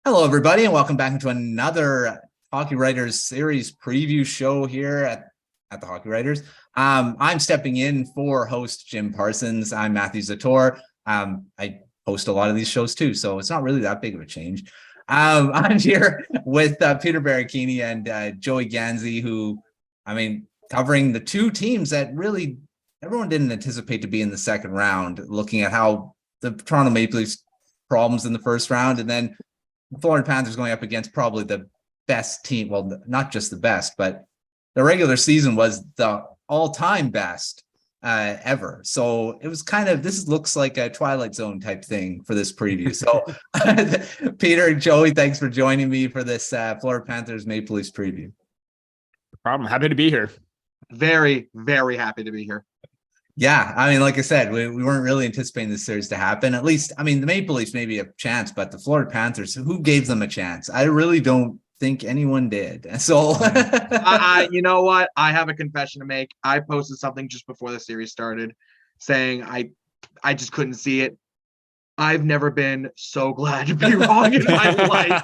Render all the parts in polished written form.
Hello, everybody, and welcome back into another Hockey Writers series preview show here at the Hockey Writers. I'm stepping in for host Jim Parsons. I'm Matthew Zator. I host a lot of these shows too, so it's not really that big of a change. I'm here with Peter Baracchini and Joey Ganzi, who, covering the two teams that really everyone didn't anticipate to be in the second round, looking at how the Toronto Maple Leafs problems in the first round, and then Florida Panthers going up against probably the best team. Well, not just the best, but the regular season was the all-time best ever. So it was this looks like a Twilight Zone type thing for this preview. So Peter and Joey, thanks for joining me for this Florida Panthers Maple Leafs preview. No problem. Happy to be here. Very, very happy to be here. Yeah, like I said, we weren't really anticipating this series to happen. At least, the Maple Leafs maybe a chance, but the Florida Panthers, who gave them a chance? I really don't think anyone did. So, you know what? I have a confession to make. I posted something just before the series started saying I just couldn't see it. I've never been so glad to be wrong in my life.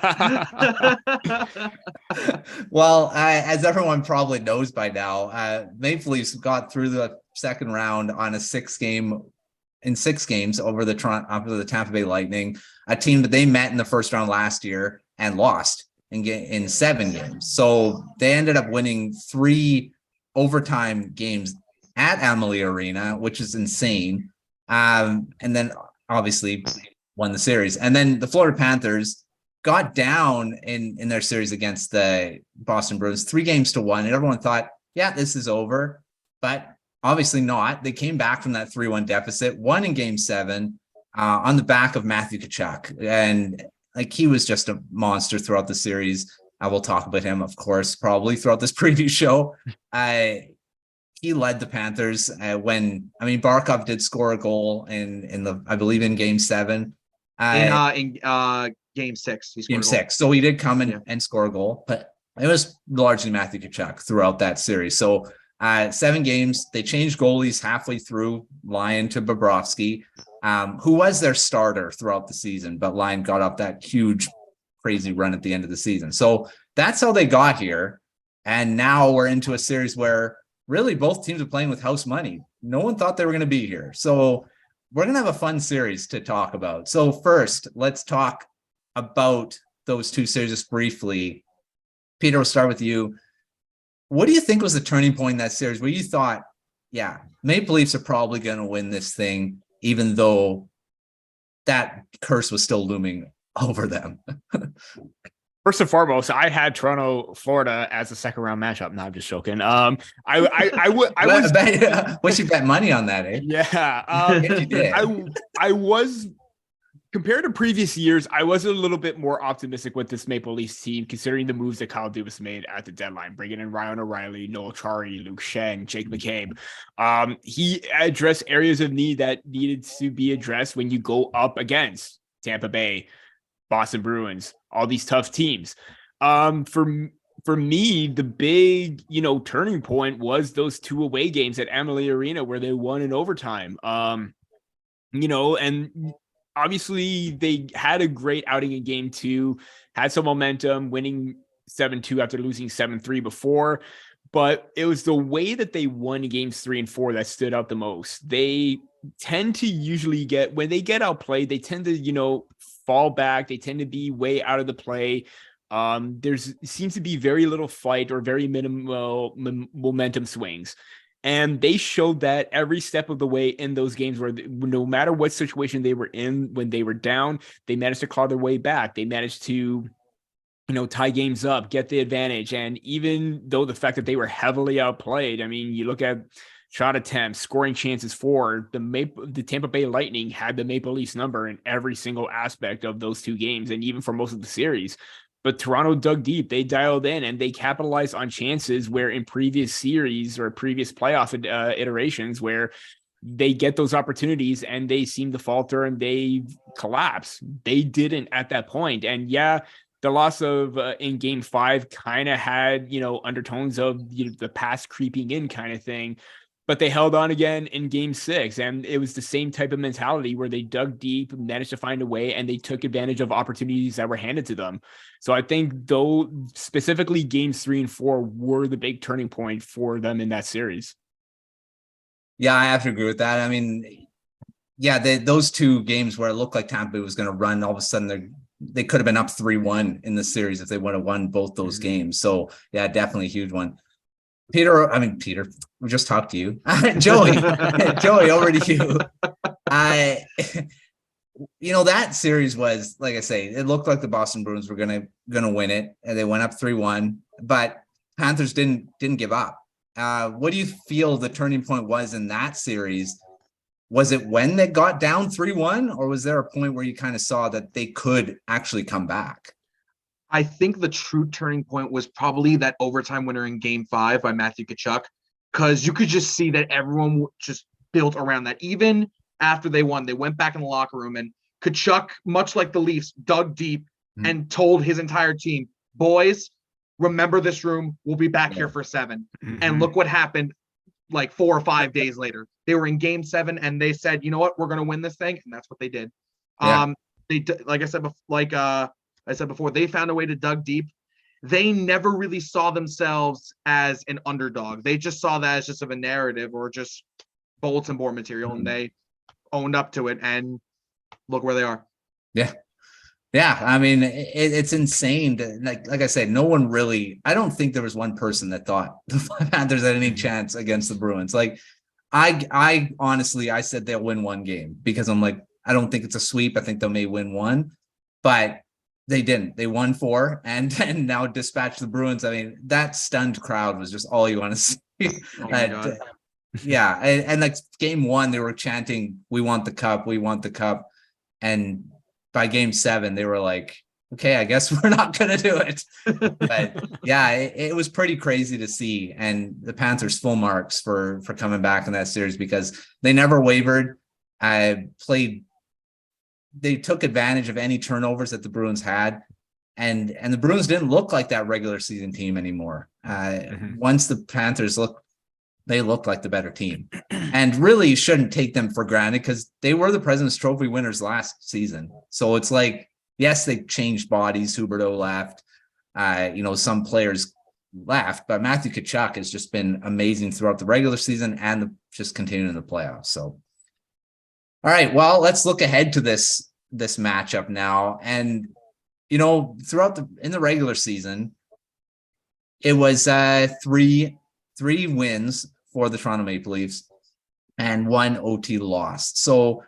Well, as everyone probably knows by now, Maple Leafs got through the second round on a 6 games over the Tampa Bay Lightning, a team that they met in the first round last year and lost in 7 games. So they ended up winning 3 overtime games at Amalie Arena, which is insane. And then obviously won the series. And then the Florida Panthers got down in their series against the Boston Bruins 3-1, and everyone thought, yeah, this is over. But obviously not. They came back from that 3-1 deficit, won in Game 7 on the back of Matthew Tkachuk. And he was just a monster throughout the series. I will talk about him, of course, probably throughout this preview show. He led the Panthers when Barkov did score a goal I believe in Game 7. In Game 6, he scored Game 6. So he did come and score a goal, but it was largely Matthew Tkachuk throughout that series. So 7 games, they changed goalies halfway through, Lyon to Bobrovsky, who was their starter throughout the season, but Lyon got up that huge, crazy run at the end of the season. So that's how they got here. And now we're into a series where really both teams are playing with house money. No one thought they were going to be here. So we're going to have a fun series to talk about. So first, let's talk about those 2 series just briefly. Peter, we'll start with you. What do you think was the turning point in that series where you thought, yeah, Maple Leafs are probably going to win this thing, even though that curse was still looming over them? First and foremost, I had Toronto, Florida as a second round matchup. No, I'm just joking. I wish you bet money on that, eh? Yeah. If you did. I was, compared to previous years, I was a little bit more optimistic with this Maple Leafs team, considering the moves that Kyle Dubas made at the deadline, bringing in Ryan O'Reilly, Noel Chari, Luke Schenn, Jake McCabe. He addressed areas of need that needed to be addressed when you go up against Tampa Bay, Boston Bruins, all these tough teams. For me, the big, turning point was those 2 away games at Amalie Arena where they won in overtime. And obviously they had a great outing in Game 2, had some momentum, winning 7-2 after losing 7-3 before. But it was the way that they won Games 3 and 4 that stood out the most. They tend to usually when they get outplayed, they tend to, fall back. They tend to be way out of the play. Seems to be very little fight or very minimal momentum swings. And they showed that every step of the way in those games where no matter what situation they were in, when they were down, they managed to claw their way back. They managed to, tie games up, get the advantage. And even though the fact that they were heavily outplayed, you look at shot attempts, scoring chances for the Tampa Bay Lightning had the Maple Leafs number in every single aspect of those 2 games, and even for most of the series. But Toronto dug deep, they dialed in, and they capitalized on chances where in previous series or previous playoff iterations where they get those opportunities and they seem to falter and they collapse. They didn't at that point. And yeah, the loss of in Game 5 kind of had, undertones of the past creeping in kind of thing. but they held on again in game 6. And it was the same type of mentality where they dug deep, managed to find a way, and they took advantage of opportunities that were handed to them. So I think though specifically games 3 and 4 were the big turning point for them in that series. Yeah, I have to agree with that. I mean, yeah, those 2 games where it looked like Tampa Bay was going to run, all of a sudden they could have been up 3-1 in the series if they would have won both those games. So yeah, definitely a huge one. Peter, we just talked to you. Joey, over to you. That series was, like I say, it looked like the Boston Bruins were gonna win it, and they went up 3-1, but Panthers didn't give up. What do you feel the turning point was in that series? Was it when they got down 3-1, or was there a point where you kind of saw that they could actually come back? I think the true turning point was probably that overtime winner in game 5 by Matthew Tkachuk, because you could just see that everyone just built around that. Even after they won, they went back in the locker room, and Tkachuk, much like the Leafs, dug deep and told his entire team, boys, remember this room. We'll be back here for 7. And look what happened like 4 or 5 days later. They were in game 7, and they said, you know what, we're going to win this thing. And that's what they did. Yeah. Like I said before, they found a way to dug deep. They never really saw themselves as an underdog. They just saw that as just of a narrative or just bulletin board material, and they owned up to it, and look where they are. Yeah. I mean, it's insane. Like I said, no one really, I don't think there was one person that thought the Panthers had any chance against the Bruins. Like I honestly, I said they'll win 1 game because I'm like, I don't think it's a sweep. I think they may win 1, but they didn't. They won 4 and now dispatched the Bruins. I mean, that stunned crowd was just all you want to see. Oh my God. Yeah. And like game 1, they were chanting, we want the cup. We want the cup. And by game 7, they were like, okay, I guess we're not going to do it. But yeah, it was pretty crazy to see. And the Panthers full marks for coming back in that series because they never wavered. They took advantage of any turnovers that the Bruins had. And the Bruins didn't look like that regular season team anymore. Once the Panthers looked like the better team, and really shouldn't take them for granted because they were the President's Trophy winners last season. So it's like, yes, they changed bodies. Huberdeau left, some players left, but Matthew Tkachuk has just been amazing throughout the regular season and just continuing in the playoffs. So, all right, well, let's look ahead to this matchup now. And, throughout in the regular season, it was 3 wins for the Toronto Maple Leafs and 1 OT loss. So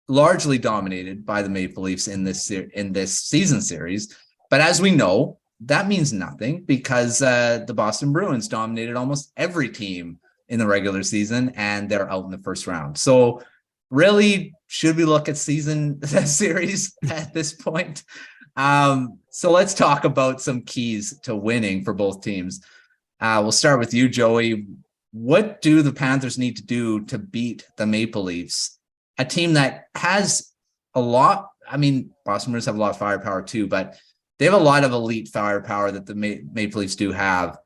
largely dominated by the Maple Leafs in this season series. But as we know, that means nothing because the Boston Bruins dominated almost every team in the regular season and they're out in the first round. So really, should we look at series at this point? So let's talk about some keys to winning for both teams. We'll start with you, Joey. What do the Panthers need to do to beat the Maple Leafs, a team that has a lot? I mean, Boston Bruins have a lot of firepower too, but they have a lot of elite firepower that the Maple Leafs do have.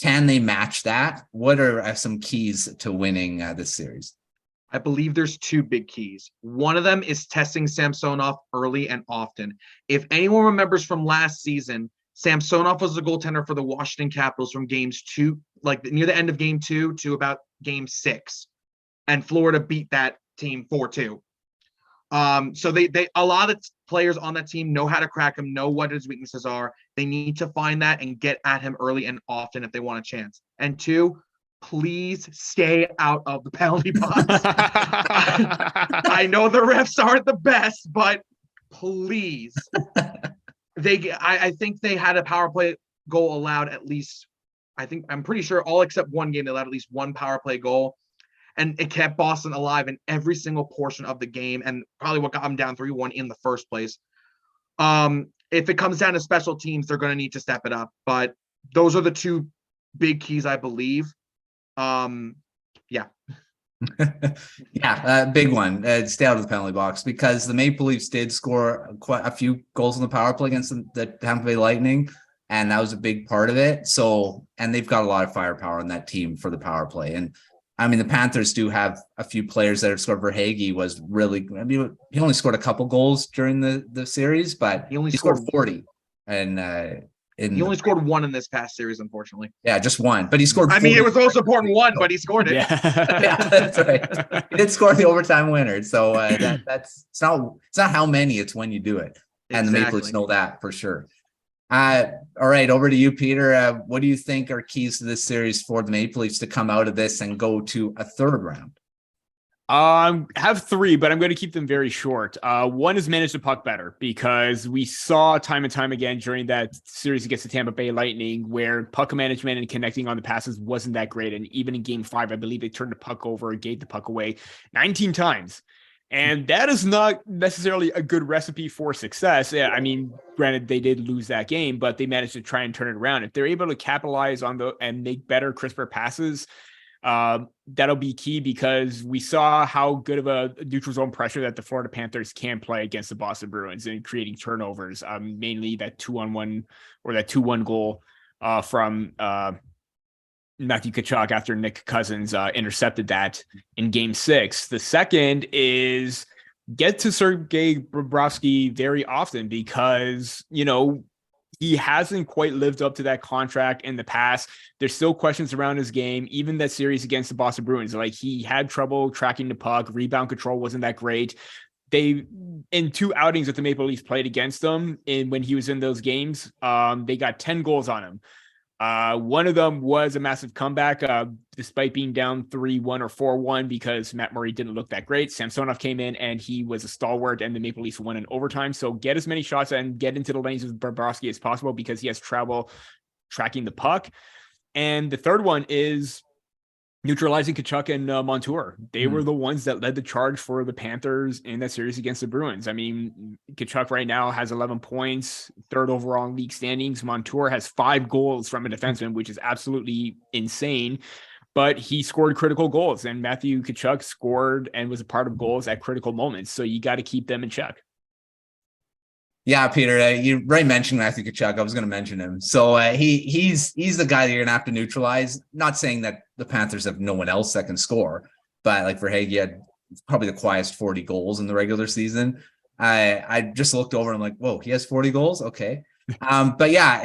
Can they match that? What are some keys to winning this series? I believe there's 2 big keys. One of them is testing Samsonov early and often. If anyone remembers from last season, Samsonov was the goaltender for the Washington Capitals from games 2, like near the end of game 2 to about game 6. And Florida beat that team 4-2. So they a lot of players on that team know how to crack him, know what his weaknesses are. They need to find that and get at him early and often if they want a chance. And 2, please stay out of the penalty box. I know the refs aren't the best, but please. I think they had a power play goal allowed at least. I'm pretty sure all except one game they allowed at least 1 power play goal, and it kept Boston alive in every single portion of the game, and probably what got them down 3-1 in the first place. If it comes down to special teams, they're going to need to step it up. But those are the 2 big keys, I believe. Yeah. Big one. Stay out of the penalty box because the Maple Leafs did score quite a few goals on the power play against the Tampa Bay Lightning, and that was a big part of it. So, and they've got a lot of firepower on that team for the power play. And I mean, the Panthers do have a few players that have scored. Verhaeghe was really, I mean, he only scored a couple goals during the series, but He only scored scored 40. And he only scored one in this past series, unfortunately. yeah, just one. But he scored 40. I mean, it was the most important one, but he scored it. Yeah, that's right. He did score the overtime winner. So that's it's not how many, it's when you do it. And the Maple Leafs know that for sure. All right, over to you, Peter. What do you think are keys to this series for the Maple Leafs to come out of this and go to a third round? Have three, but I'm going to keep them very short. One is manage the puck better, because we saw time and time again during that series against the Tampa Bay Lightning where puck management and connecting on the passes wasn't that great. And even in game 5, I believe they turned the puck over and gave the puck away 19 times. And that is not necessarily a good recipe for success. Yeah, I mean, granted, they did lose that game, but they managed to try and turn it around. If they're able to capitalize on and make better, crisper passes, that'll be key, because we saw how good of a neutral zone pressure that the Florida Panthers can play against the Boston Bruins and creating turnovers, mainly that 2-on-1 or that 2-1 goal from Matthew Tkachuk after Nick Cousins intercepted that in game 6. The second is get to Sergei Bobrovsky very often, because, you know, he hasn't quite lived up to that contract in the past. There's still questions around his game. Even that series against the Boston Bruins, like, he had trouble tracking the puck. Rebound control wasn't that great. They, in 2 outings that the Maple Leafs played against them, and when he was in those games, they got 10 goals on him. One of them was a massive comeback, despite being down 3-1 or 4-1, because Matt Murray didn't look that great. Samsonov came in and he was a stalwart, and the Maple Leafs won in overtime. So get as many shots and get into the lanes of Bobrovsky as possible, because he has trouble tracking the puck. And the third one is neutralizing Tkachuk and Montour. They were the ones that led the charge for the Panthers in that series against the Bruins. I mean, Tkachuk right now has 11 points, 3rd overall in league standings. Montour has 5 goals from a defenseman, which is absolutely insane, but he scored critical goals, and Matthew Tkachuk scored and was a part of goals at critical moments. So you got to keep them in check. Yeah, Peter, you already mentioned Matthew Tkachuk. I was going to mention him. So he's the guy that you're going to have to neutralize. Not saying that the Panthers have no one else that can score, but like Verhaeghe had probably the quietest 40 goals in the regular season. I just looked over and I'm like, whoa, he has 40 goals? Okay. But yeah,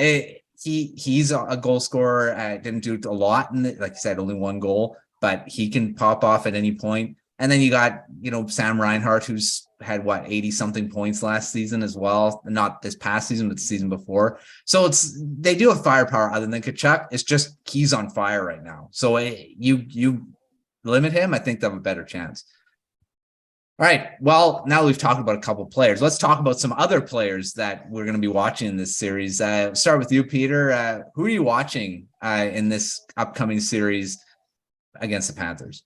he's a goal scorer. Didn't do a lot, and like I said, only 1 goal, but he can pop off at any point. And then you got, you know, Sam Reinhart, who's had 80 something points last season as well. Not this past season, but the season before. So they do have firepower other than Tkachuk. It's just he's on fire right now. So you limit him, I think they have a better chance. All right. Well, now we've talked about a couple of players. Let's talk about some other players that we're going to be watching in this series. Start with you, Peter. Who are you watching in this upcoming series against the Panthers?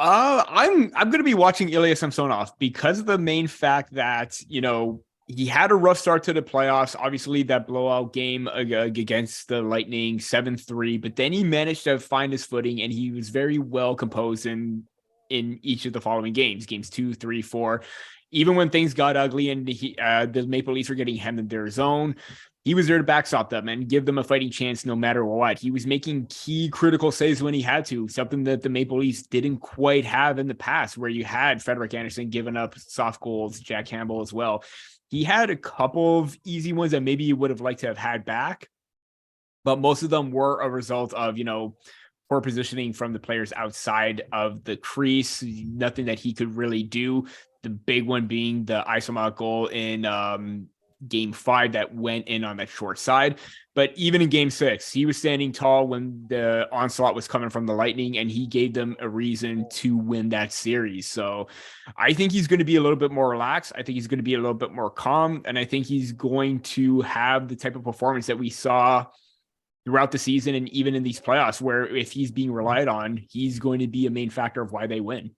I'm going to be watching Ilya Samsonov, because of the main fact that, you know, he had a rough start to the playoffs. Obviously, that blowout game against the Lightning, 7-3, but then he managed to find his footing, and he was very well composed in each of the following games 2, 3, 4. Even when things got ugly and the Maple Leafs were getting hemmed in their zone, he was there to backstop them and give them a fighting chance no matter what. He was making key critical saves when he had to, something that the Maple Leafs didn't quite have in the past, where you had Frederik Andersen giving up soft goals, Jack Campbell as well. He had a couple of easy ones that maybe you would have liked to have had back, but most of them were a result of, you know, poor positioning from the players outside of the crease. Nothing that he could really do. The big one being the Isomat goal in game 5 that went in on that short side. But even in game 6, he was standing tall when the onslaught was coming from the Lightning, and he gave them a reason to win that series. So I think he's going to be a little bit more relaxed. I think he's going to be a little bit more calm, and I think he's going to have the type of performance that we saw throughout the season and even in these playoffs, where if he's being relied on, he's going to be a main factor of why they win.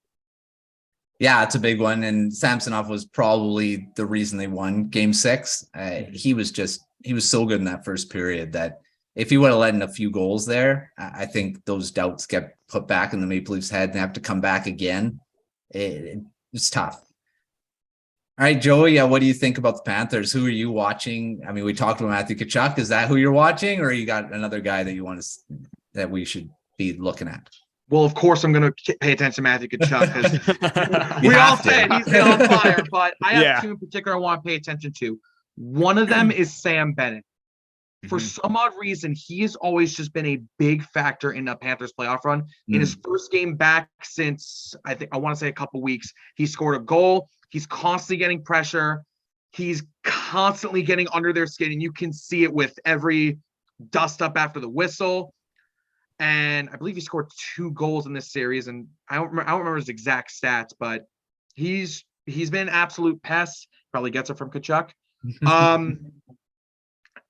Yeah, it's a big one. And Samsonov was probably the reason they won game 6. He was so good in that first period that if he would have let in a few goals there, I think those doubts get put back in the Maple Leafs' head and they have to come back again. It's tough. All right, Joey, what do you think about the Panthers? Who are you watching? I mean, we talked about Matthew Tkachuk. Is that who you're watching, or you got another guy that you want that we should be looking at? Well, of course, I'm going to pay attention to Matthew Tkachuk because we all have to. said he's been on fire. But I have Yeah. two in particular I want to pay attention to. One of them is Sam Bennett. For some odd reason, he has always just been a big factor in the Panthers playoff run. In his first game back since, I want to say a couple weeks, he scored a goal. He's constantly getting pressure. He's constantly getting under their skin, and you can see it with every dust up after the whistle. And I believe he scored 2 goals in this series, and I don't remember his exact stats, but he's been an absolute pest. Probably gets it from Tkachuk.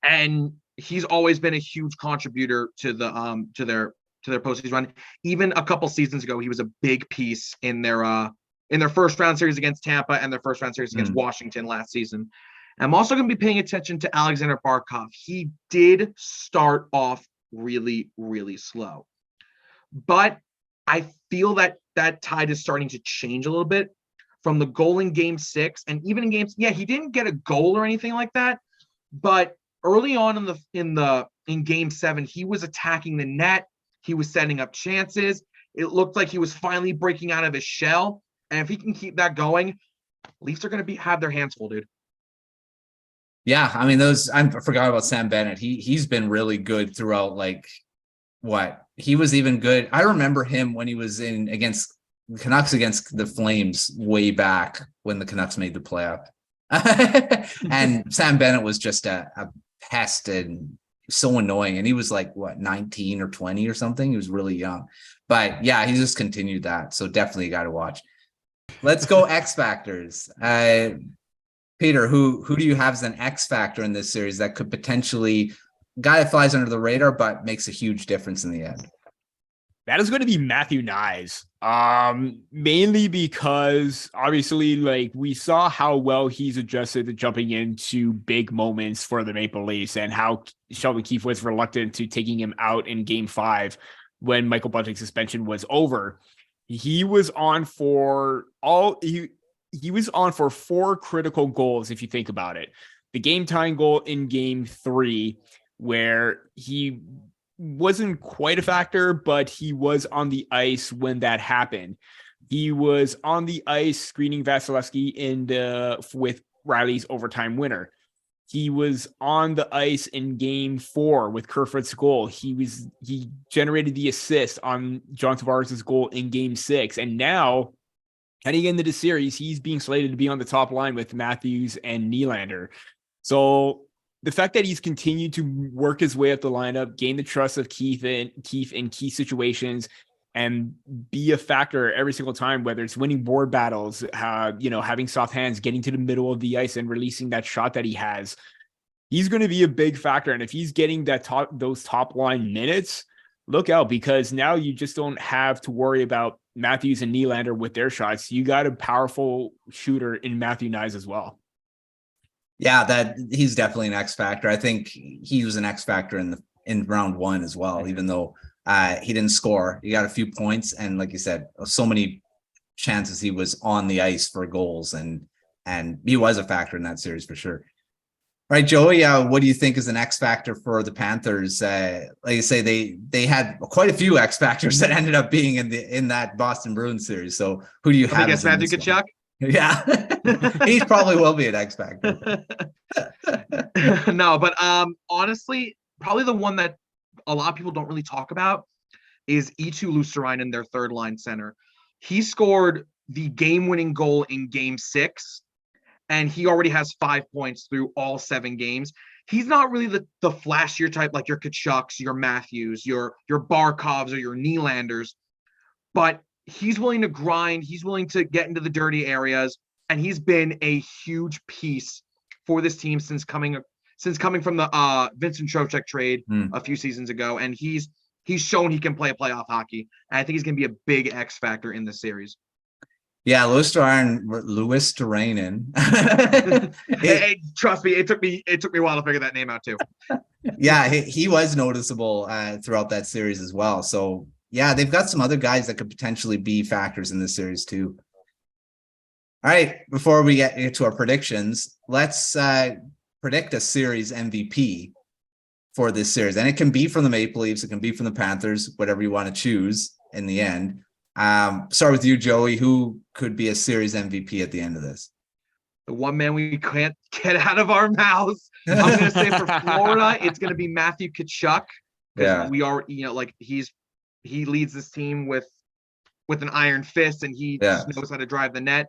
And he's always been a huge contributor to the to their postseason run. Even a couple seasons ago, he was a big piece in their first round series against Tampa and their first round series against Washington last season. I'm also going to be paying attention to Alexander Barkov. He did start off really, really slow, but I feel that tide is starting to change a little bit from the goal in game 6 and even in games. Yeah, he didn't get a goal or anything like that, but early on in game 7, he was attacking the net. He was setting up chances. It looked like he was finally breaking out of his shell. And if he can keep that going, Leafs are going to have their hands full, dude. Yeah, I mean, I forgot about Sam Bennett. He's been really good throughout. He was even good. I remember him when he was against the Canucks against the Flames way back when the Canucks made the playoff. And Sam Bennett was just a pest and so annoying. And he was 19 or 20 or something. He was really young. But yeah, he just continued that. So definitely got to watch. Let's go X Factors. Peter, who do you have as an X factor in this series that could potentially guy that flies under the radar but makes a huge difference in the end? That is going to be Matthew Knies. Mainly because obviously, we saw how well he's adjusted to jumping into big moments for the Maple Leafs and how Sheldon Keefe was reluctant to taking him out in game 5 when Michael Bunting's suspension was over. He was on for he was on for 4 critical goals, if you think about it. The game-tying goal in game 3, where he wasn't quite a factor, but he was on the ice when that happened. He was on the ice screening Vasilevsky with Riley's overtime winner. He was on the ice in game 4 with Kerfoot's goal. He generated the assist on John Tavares' goal in game 6. And now, heading into the series, he's being slated to be on the top line with Matthews and Nylander. So the fact that he's continued to work his way up the lineup, gain the trust of Keefe in key situations, and be a factor every single time, whether it's winning board battles, having soft hands, getting to the middle of the ice and releasing that shot that he has, he's going to be a big factor. And if he's getting those top line minutes, look out, because now you just don't have to worry about Matthews and Nylander with their shots. You got a powerful shooter in Matthew Knies as well. Yeah, that he's definitely an X factor. I think he was an X factor in round 1 as well, even though he didn't score. He got a few points, and like you said, so many chances he was on the ice for goals, and he was a factor in that series for sure. All right, Joey, what do you think is an X factor for the Panthers? Like you say, they had quite a few X factors that ended up being in that Boston Bruins series. So who do you have? I guess Matthew Tkachuk. Yeah, he probably will be an X factor. No, but honestly, probably the one that a lot of people don't really talk about is Eetu Luostarinen, their third line center. He scored the game-winning goal in game 6, and he already has 5 points through all 7 games. He's not really the flashier type like your Tkachuks, your Matthews, your Barkovs, or your Nylanders, but he's willing to grind. He's willing to get into the dirty areas, and he's been a huge piece for this team since coming from the Vincent Trocheck trade a few seasons ago. And he's shown he can play playoff hockey. And I think he's going to be a big X factor in this series. Yeah, Luostarinen. Hey, trust me, it took me a while to figure that name out too. Yeah, he was noticeable throughout that series as well. So yeah, they've got some other guys that could potentially be factors in this series too. All right, before we get to our predictions, let's predict a series MVP for this series. And it can be from the Maple Leafs, it can be from the Panthers, whatever you want to choose. in the end. Start with you, Joey. Who could be a series MVP at the end of this? The one man we can't get out of our mouths. I'm going to say for Florida, it's going to be Matthew Tkachuk, because we are, like he leads this team with an iron fist, and he just knows how to drive the net.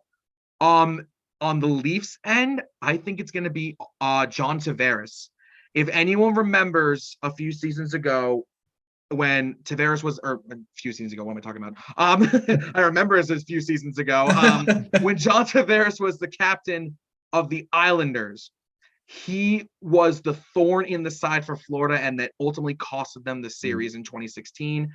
On the Leafs end, I think it's going to be John Tavares. If anyone remembers a few seasons ago when Tavares was, or a few seasons ago, what am I talking about? I remember it was a few seasons ago when John Tavares was the captain of the Islanders. He was the thorn in the side for Florida, and that ultimately costed them the series in 2016.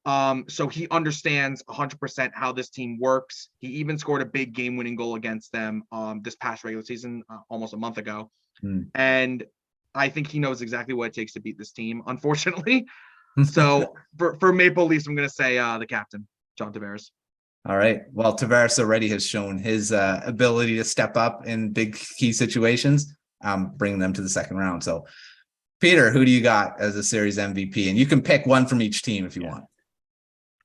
So he understands 100% how this team works. He even scored a big game-winning goal against them this past regular season, almost a month ago. And I think he knows exactly what it takes to beat this team, unfortunately. So for Maple Leafs, I'm going to say the captain, John Tavares. All right. Well, Tavares already has shown his ability to step up in big key situations, bringing them to the second round. So, Peter, who do you got as a series MVP? And you can pick one from each team if you want.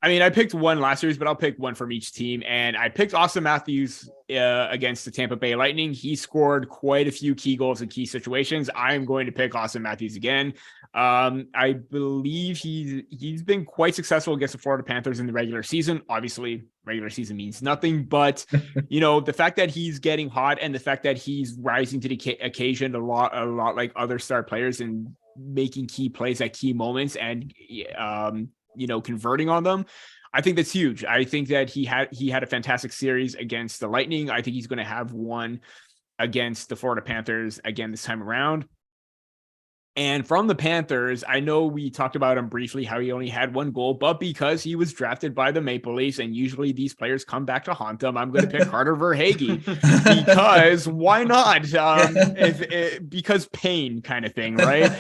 I mean, I picked one last series, but I'll pick one from each team. And I picked Austin Matthews against the Tampa Bay Lightning. He scored quite a few key goals in key situations. I'm going to pick Austin Matthews again. I believe he's been quite successful against the Florida Panthers in the regular season. Obviously, regular season means nothing, but the fact that he's getting hot and the fact that he's rising to the occasion a lot like other star players and making key plays at key moments and converting on them, I think that's huge. I think that he had a fantastic series against the Lightning. I think he's going to have one against the Florida Panthers again this time around. And from the Panthers, I know we talked about him briefly, how he only had one goal, but because he was drafted by the Maple Leafs and usually these players come back to haunt them, I'm going to pick Carter Verhaeghe because why not? Because pain kind of thing, right?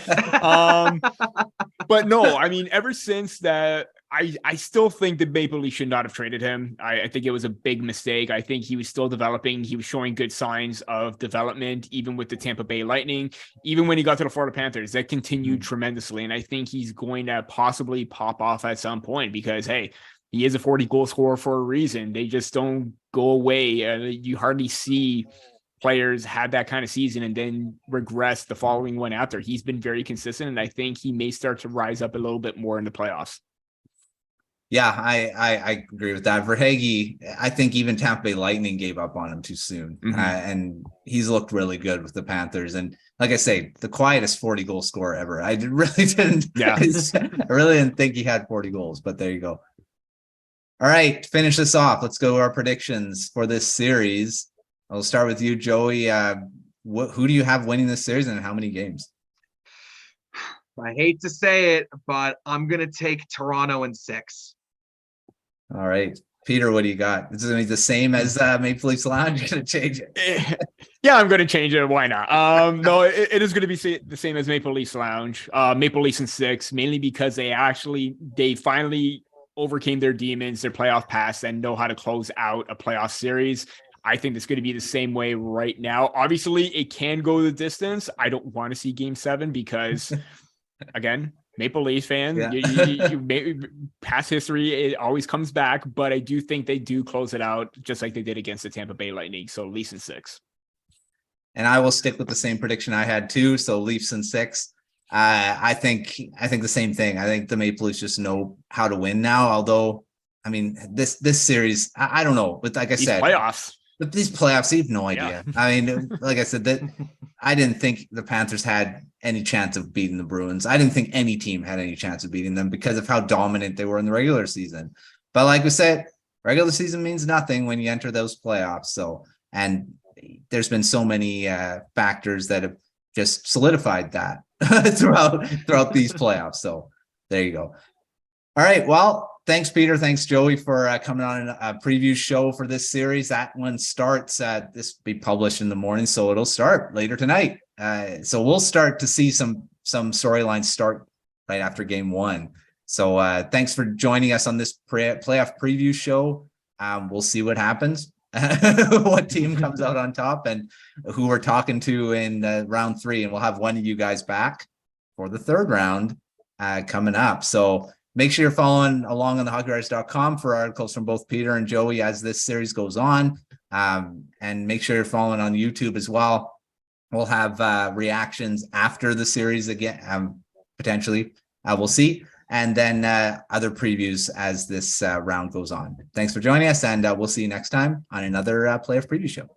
But no, I mean, ever since that, I still think the Maple Leafs should not have traded him. I think it was a big mistake. I think he was still developing. He was showing good signs of development, even with the Tampa Bay Lightning. Even when he got to the Florida Panthers, that continued tremendously. And I think he's going to possibly pop off at some point because, hey, he is a 40-goal scorer for a reason. They just don't go away. You hardly see players had that kind of season and then regress the following one after. He's been very consistent, and I think he may start to rise up a little bit more in the playoffs. Yeah, I agree with that. Verhaeghe, I think even Tampa Bay Lightning gave up on him too soon. And he's looked really good with the Panthers. And like I say, the quietest 40-goal scorer ever. I really didn't think he had 40 goals, but there you go. All right, to finish this off, let's go to our predictions for this series. I'll start with you, Joey. Who do you have winning this series and how many games? I hate to say it, but I'm going to take Toronto in 6. All right. Peter, what do you got? This is going to be the same as Maple Leafs Lounge. You're going to change it. Yeah, I'm going to change it. Why not? No, it is going to be the same as Maple Leafs Lounge. Maple Leafs in 6, mainly because they finally overcame their demons, their playoff past, and know how to close out a playoff series. I think it's going to be the same way right now. Obviously, it can go the distance. I don't want to see Game 7 because, again, Maple Leafs fan, you past history, it always comes back. But I do think they do close it out just like they did against the Tampa Bay Lightning. So Leafs in 6. And I will stick with the same prediction I had too. So Leafs in 6. I think the same thing. I think the Maple Leafs just know how to win now. Although, I mean, this series, I don't know. But like I said, playoffs. But these playoffs, you have no idea. Yeah. I mean, like I said, that I didn't think the Panthers had any chance of beating the Bruins. I didn't think any team had any chance of beating them because of how dominant they were in the regular season. But like we said, regular season means nothing when you enter those playoffs. So, and there's been so many factors that have just solidified that throughout these playoffs. So there you go. All right. Well, thanks, Peter. Thanks, Joey, for coming on a preview show for this series. That one starts, this will be published in the morning, so it'll start later tonight. So we'll start to see some storylines start right after Game 1. So thanks for joining us on this playoff preview show. We'll see what happens, what team comes out on top, and who we're talking to in round 3. And we'll have one of you guys back for the third round coming up. So Make sure you're following along on the HockeyWriters.com for articles from both Peter and Joey as this series goes on. And make sure you're following on YouTube as well. We'll have reactions after the series again, potentially. We'll see. And then other previews as this round goes on. Thanks for joining us, and we'll see you next time on another playoff preview show.